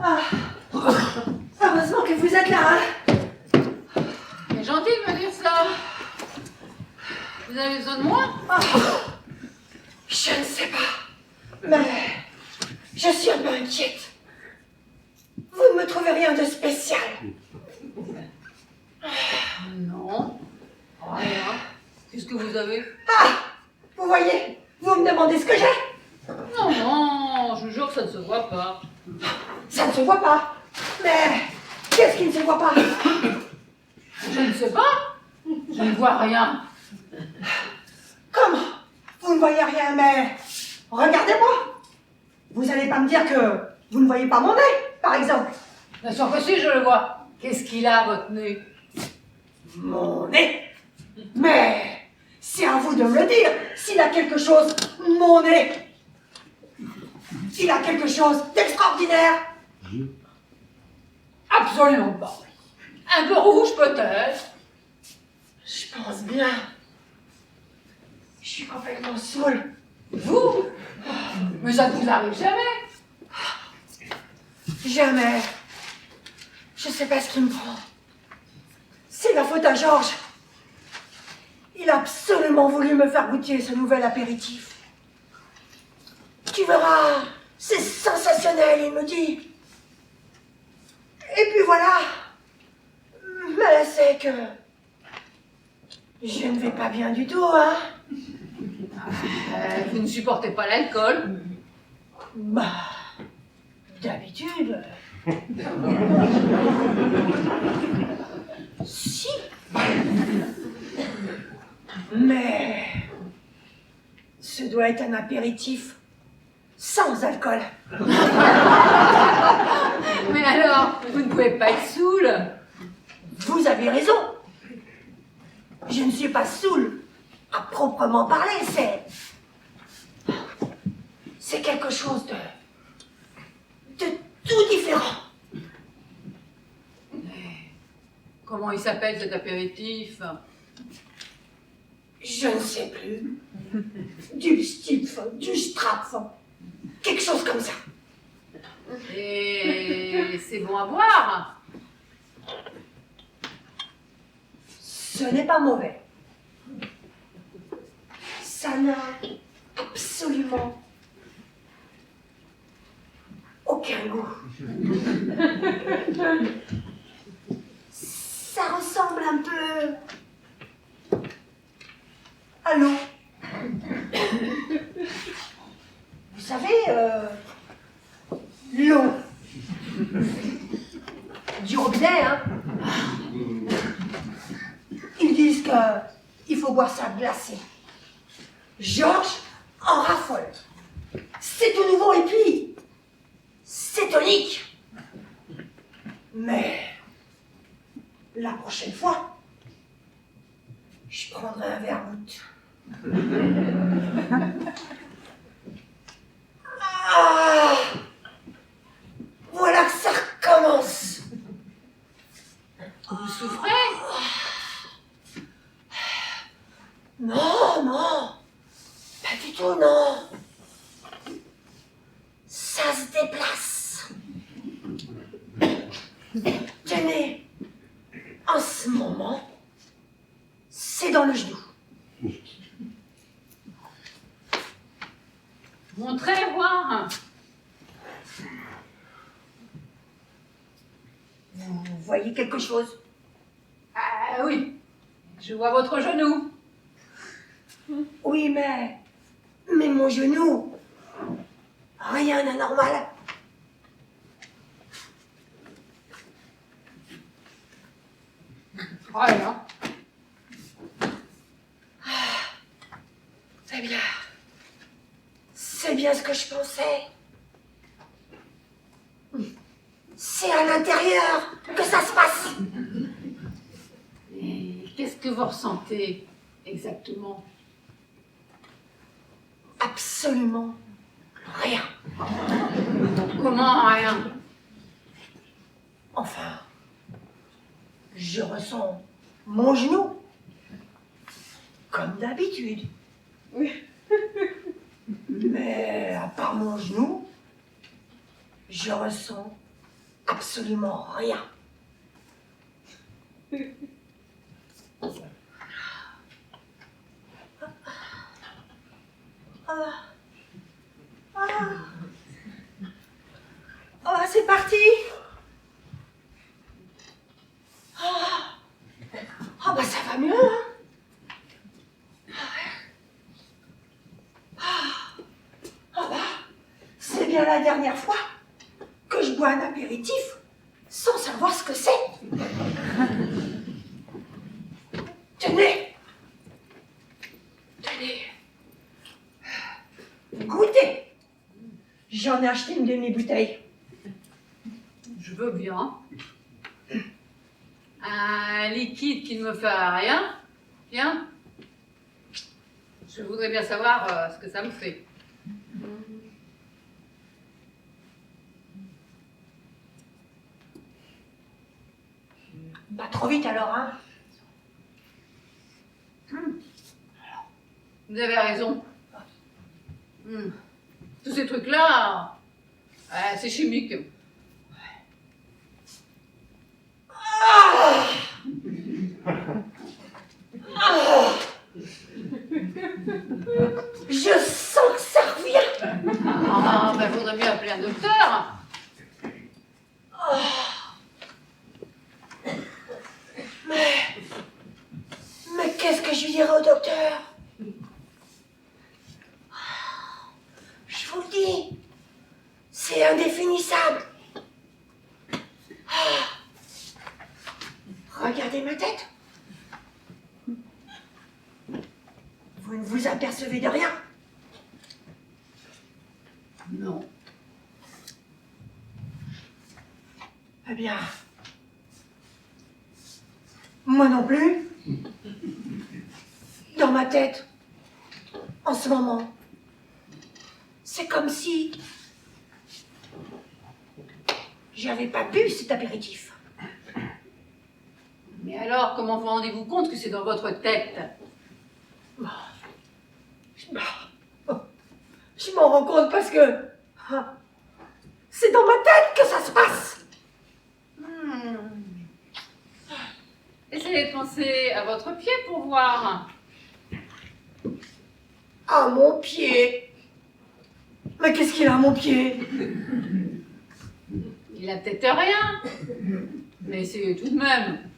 Ah, heureusement que vous êtes là, hein. C'est gentil de me dire ça. Vous avez besoin de moi? Je ne sais pas, mais je suis un peu inquiète. Vous ne me trouvez rien de spécial. Non. Rien. Qu'est-ce que vous avez? Ah, vous voyez, vous me demandez ce que j'ai. Non, non, je vous jure que ça ne se voit pas. Ça ne se voit pas. Mais qu'est-ce qui ne se voit pas? Je ne sais pas. Je ne vois rien. Comment? Vous ne voyez rien, mais regardez-moi. Vous n'allez pas me dire que vous ne voyez pas mon nez, par exemple. Bien sûr que si, je le vois. Qu'est-ce qu'il a, votre nez? Mon nez? Mais c'est à vous de me le dire. S'il a quelque chose, mon nez. Il a quelque chose d'extraordinaire. Absolument pas. Un peu rouge, peut-être. Je pense bien. Je suis complètement saoule. Vous? Mais ça ne vous arrive jamais. Jamais. Je sais pas ce qui me prend. C'est la faute à Georges. Il a absolument voulu me faire goûter ce nouvel apéritif. Tu verras, c'est sensationnel, il me dit. Et puis voilà. Mais c'est que je ne vais pas bien du tout, hein. Vous ne supportez pas l'alcool? Bah, d'habitude. Si. Mais ce doit être un apéritif sans alcool. Mais alors, vous ne pouvez pas être saoul. Vous avez raison. Je ne suis pas saoul à proprement parler, c'est quelque chose de tout différent. Comment il s'appelle cet apéritif? Je ne sais plus. Du Stilf, du Strapf, quelque chose comme ça. Et c'est bon à boire? Ce n'est pas mauvais. Ça n'a absolument aucun goût. Ça ressemble un peu à l'eau. Vous savez, l'eau du robinet, hein. Ils disent qu'il faut boire ça glacé. Georges en raffole. C'est tout nouveau et puis c'est tonique. Mais la prochaine fois, je prendrai un vermouth. Ah, voilà que ça recommence. Vous souffrez? Non, non, pas du tout, non. Ça se déplace. Tenez, en ce moment, c'est dans le genou. Montrez, voir. Vous voyez quelque chose? Ah oui, je vois votre genou. Oui, mais mon genou, rien d'anormal. Rien. C'est bien ce que je pensais. C'est à l'intérieur que ça se passe. Et qu'est-ce que vous ressentez exactement? Absolument rien. Comment rien? Enfin, je ressens mon genou, comme d'habitude. Oui. Mais à part mon genou, je ressens absolument rien. C'est parti. Bah ça va mieux, hein. C'est bien la dernière fois que je bois un apéritif sans savoir ce que c'est. Tenez. Goûtez. J'en ai acheté une demi-bouteille. Je veux bien. Un liquide qui ne me fait rien. Bien. Je voudrais bien savoir ce que ça me fait. Pas trop vite alors, hein. Vous avez raison. Tous ces trucs-là, c'est chimique. Je sens que ça revient. Faudrait mieux appeler un docteur. Mais qu'est-ce que je lui dirai au docteur? Je vous le dis, c'est indéfinissable. Regardez ma tête. Vous ne vous apercevez de rien? Non. Eh bien, moi non plus. Dans ma tête, en ce moment, c'est comme si j'avais pas bu cet apéritif. Mais alors, comment vous rendez-vous compte que c'est dans votre tête? Je m'en rends compte parce que c'est dans ma tête que ça se passe. Essayez de penser à votre pied pour voir. À mon pied. Mais qu'est-ce qu'il a à mon pied? Il a peut-être rien, mais c'est tout de même.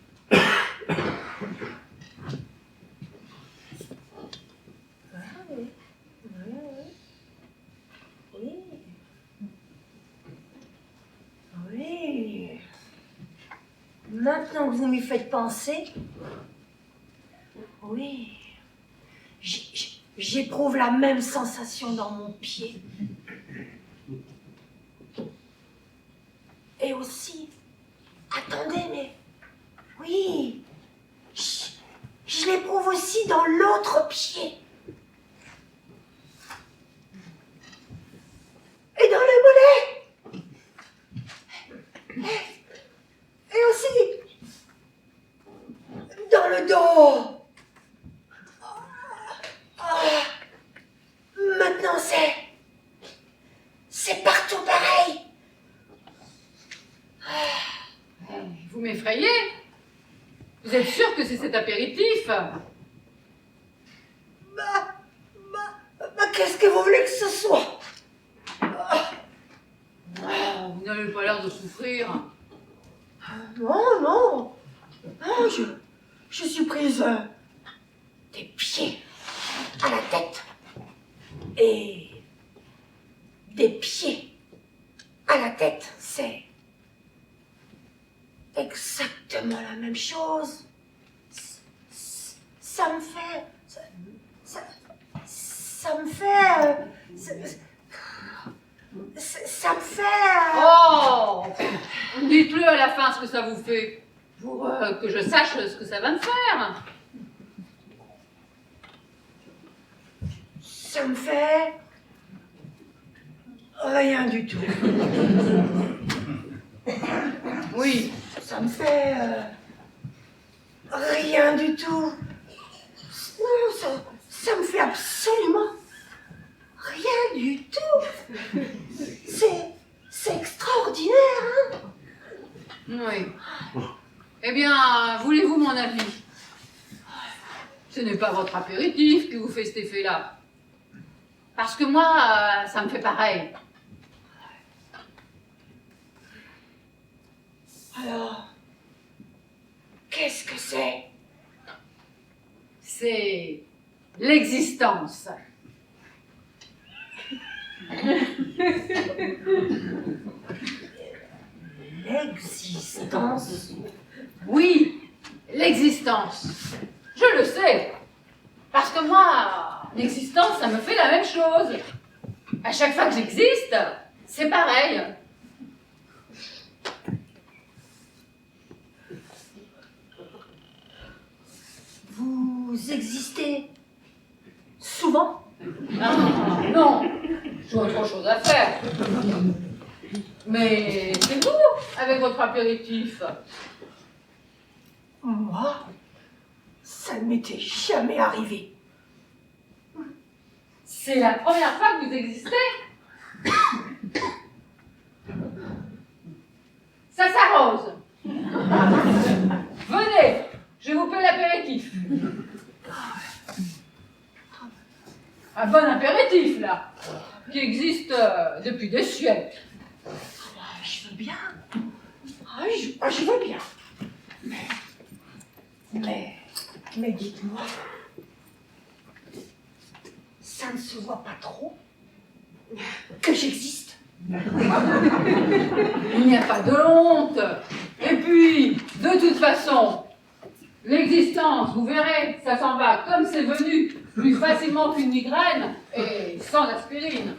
Oui. Maintenant que vous m'y faites penser, oui, j'éprouve la même sensation dans mon pied. Et aussi, attendez, mais oui, je l'éprouve aussi dans l'autre pied. Et dans les mollets. Et aussi dans le dos. Maintenant c'est partout pareil. Vous m'effrayez? Vous êtes sûr que c'est cet apéritif? Qu'est-ce que vous voulez que ce soit? Vous n'avez pas l'air de souffrir. Non, je suis prise des pieds à la tête et des pieds à la tête, c'est exactement la même chose. Ça me fait... Ça me fait... Ça me fait... Oh! Dites-le à la fin ce que ça vous fait, pour que je sache ce que ça va me faire. Ça me fait... rien du tout. Oui. Ça me fait... rien du tout. Non, ça me fait absolument rien du tout. C'est extraordinaire, hein? Oui. Eh bien, voulez-vous mon avis? Ce n'est pas votre apéritif qui vous fait cet effet-là. Parce que moi, ça me fait pareil. Alors, qu'est-ce que c'est? C'est l'existence. L'existence? Oui, l'existence. Je le sais. Parce que moi, l'existence, ça me fait la même chose. À chaque fois que j'existe, c'est pareil. Vous existez souvent? Non, j'ai autre chose à faire. Mais c'est vous, avec votre apéritif. Moi, ça ne m'était jamais arrivé. C'est la première fois que vous existez. Ça s'arrose. Venez, je vous paie l'apéritif. Un bon apéritif, là, qui existe depuis des siècles. Je veux bien. Je veux bien. Mais dites-moi, ça ne se voit pas trop que j'existe? Il n'y a pas de honte. Et puis, de toute façon, l'existence, vous verrez, ça s'en va comme c'est venu, plus facilement qu'une migraine et sans aspirine.